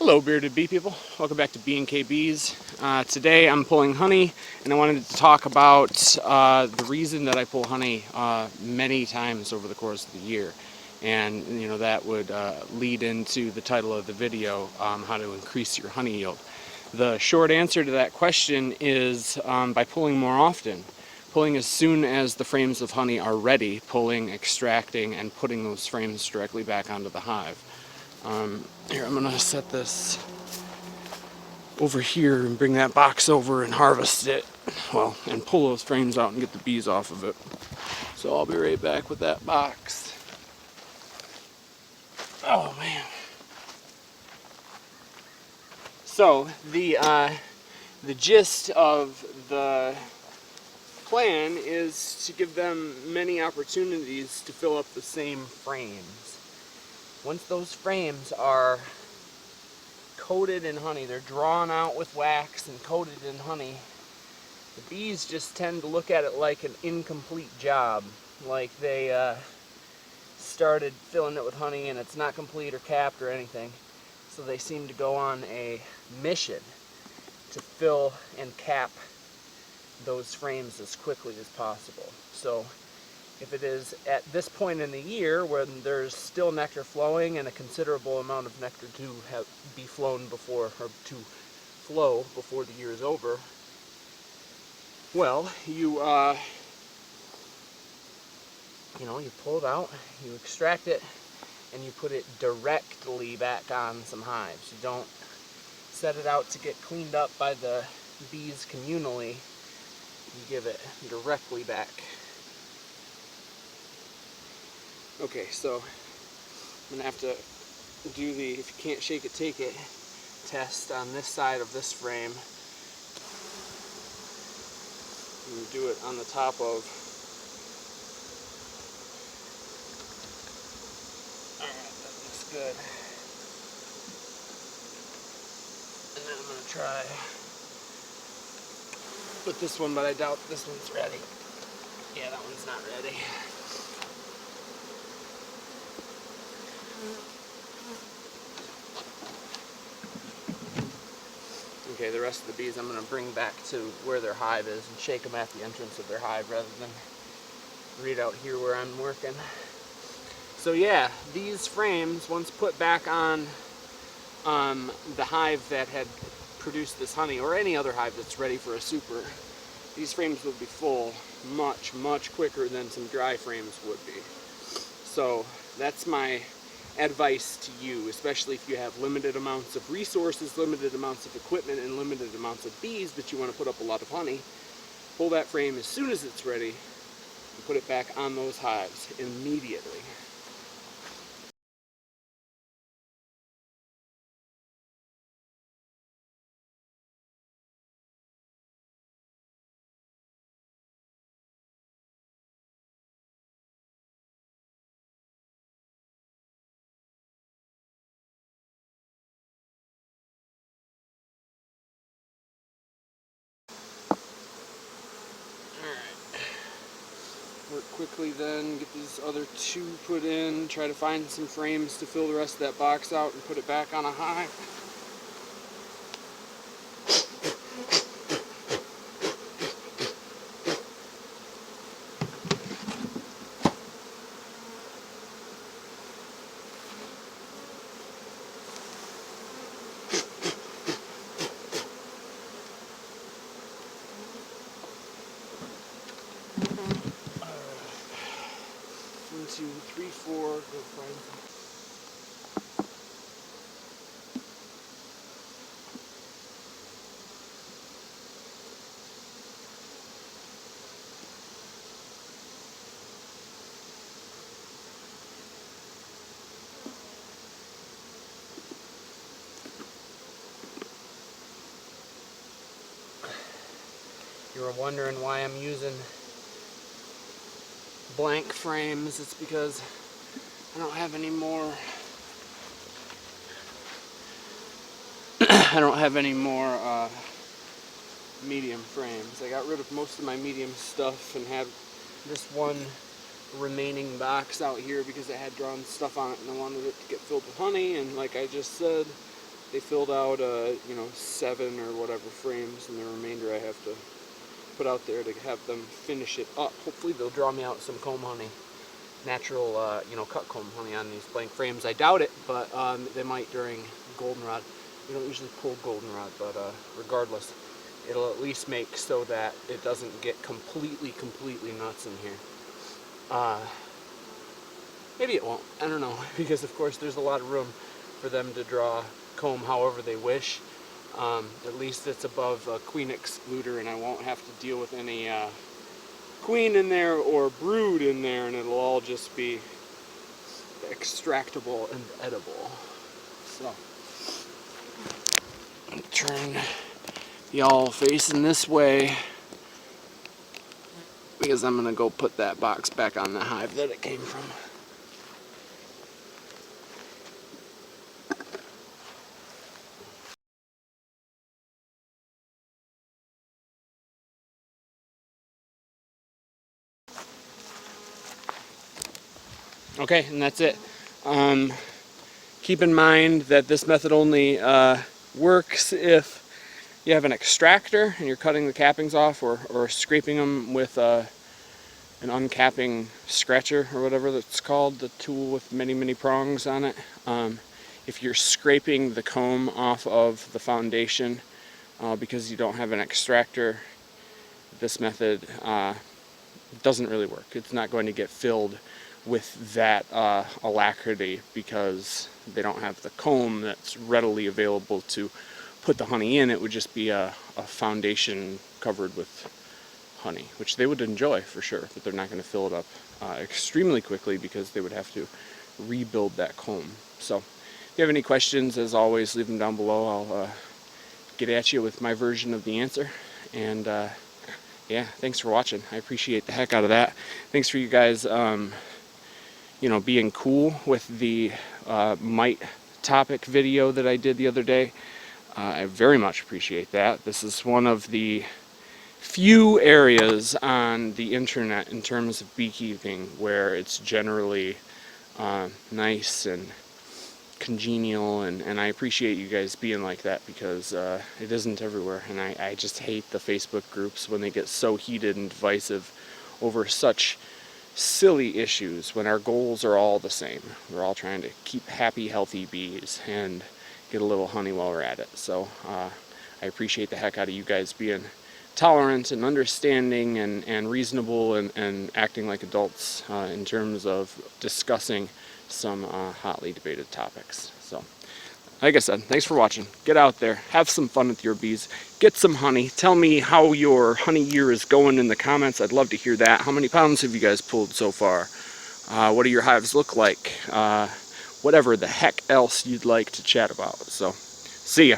Hello bearded bee people, welcome back to B&K Bees. Today I'm pulling honey, and I wanted to talk about the reason that I pull honey many times over the course of the year. And you know, that would lead into the title of the video, how to increase your honey yield. The short answer to that question is by pulling more often. Pulling as soon as the frames of honey are ready, pulling, extracting, and putting those frames directly back onto the hive. Here, I'm gonna set this over here and bring that box over and harvest it. Well, and pull those frames out and get the bees off of it. So I'll be right back with that box. Oh man. So the gist of the plan is to give them many opportunities to fill up the same frames. Once those frames are coated in honey, they're drawn out with wax and coated in honey, the bees just tend to look at it like an incomplete job, like they started filling it with honey and it's not complete or capped or anything. So they seem to go on a mission to fill and cap those frames as quickly as possible. So if it is at this point in the year when there's still nectar flowing and a considerable amount of nectar to be flown before, or to flow before the year is over, well, you pull it out, you extract it, and you put it directly back on some hives. You don't set it out to get cleaned up by the bees communally. You give it directly back. Okay, so I'm gonna have to do the if you can't shake it, take it test on this side of this frame. And do it on the top of. Alright, that looks good. And then I'm gonna try with this one, but I doubt this one's ready. Yeah, that one's not ready. Okay, the rest of the bees I'm going to bring back to where their hive is and shake them at the entrance of their hive rather than read out here where I'm working. So yeah, these frames, once put back on the hive that had produced this honey, or any other hive that's ready for a super, these frames would be full much, much quicker than some dry frames would be. So that's my advice to you, especially if you have limited amounts of resources, limited amounts of equipment, and limited amounts of bees, but you want to put up a lot of honey. Pull that frame as soon as it's ready and put it back on those hives immediately. Work quickly then, get these other two put in, try to find some frames to fill the rest of that box out and put it back on a hive. One, two, three, four, go find some. You were wondering why I'm using blank frames. It's because I don't have any more medium frames. I got rid of most of my medium stuff and had this one remaining box out here because it had drawn stuff on it and I wanted it to get filled with honey, and like I just said, They filled out, 7 or whatever frames, and the remainder I have to put out there to have them finish it up. Hopefully they'll draw me out some comb honey, natural, cut comb honey on these blank frames. I doubt it, but they might during goldenrod. We don't usually pull goldenrod, but regardless, it'll at least make so that it doesn't get completely nuts in here. Maybe it won't, I don't know, because of course there's a lot of room for them to draw comb however they wish. At least it's above a queen excluder, and I won't have to deal with any queen in there or brood in there, and it'll all just be extractable and edible. So, turn y'all facing this way, because I'm gonna go put that box back on the hive that it came from. Okay, and that's it. Keep in mind that this method only works if you have an extractor and you're cutting the cappings off, or scraping them with an uncapping scratcher or whatever that's called, the tool with many prongs on it. If you're scraping the comb off of the foundation because you don't have an extractor, this method doesn't really work. It's not going to get filled with that alacrity because they don't have the comb that's readily available to put the honey in. It would just be a foundation covered with honey, which they would enjoy for sure, but they're not going to fill it up extremely quickly because they would have to rebuild that comb. So if you have any questions, as always, leave them down below. I'll get at you with my version of the answer. And yeah, thanks for watching. I appreciate the heck out of that. Thanks for you guys being cool with the mite topic video that I did the other day. I very much appreciate that. This is one of the few areas on the internet in terms of beekeeping where it's generally nice and congenial, and I appreciate you guys being like that, because it isn't everywhere, and I just hate the Facebook groups when they get so heated and divisive over such silly issues when our goals are all the same. We're all trying to keep happy, healthy bees and get a little honey while we're at it. So I appreciate the heck out of you guys being tolerant and understanding and reasonable and acting like adults in terms of discussing some hotly debated topics. So, like I said, thanks for watching. Get out there, have some fun with your bees, get some honey. Tell me how your honey year is going in the comments. I'd love to hear that. How many pounds have you guys pulled so far? What do your hives look like? Whatever the heck else you'd like to chat about. So, see ya.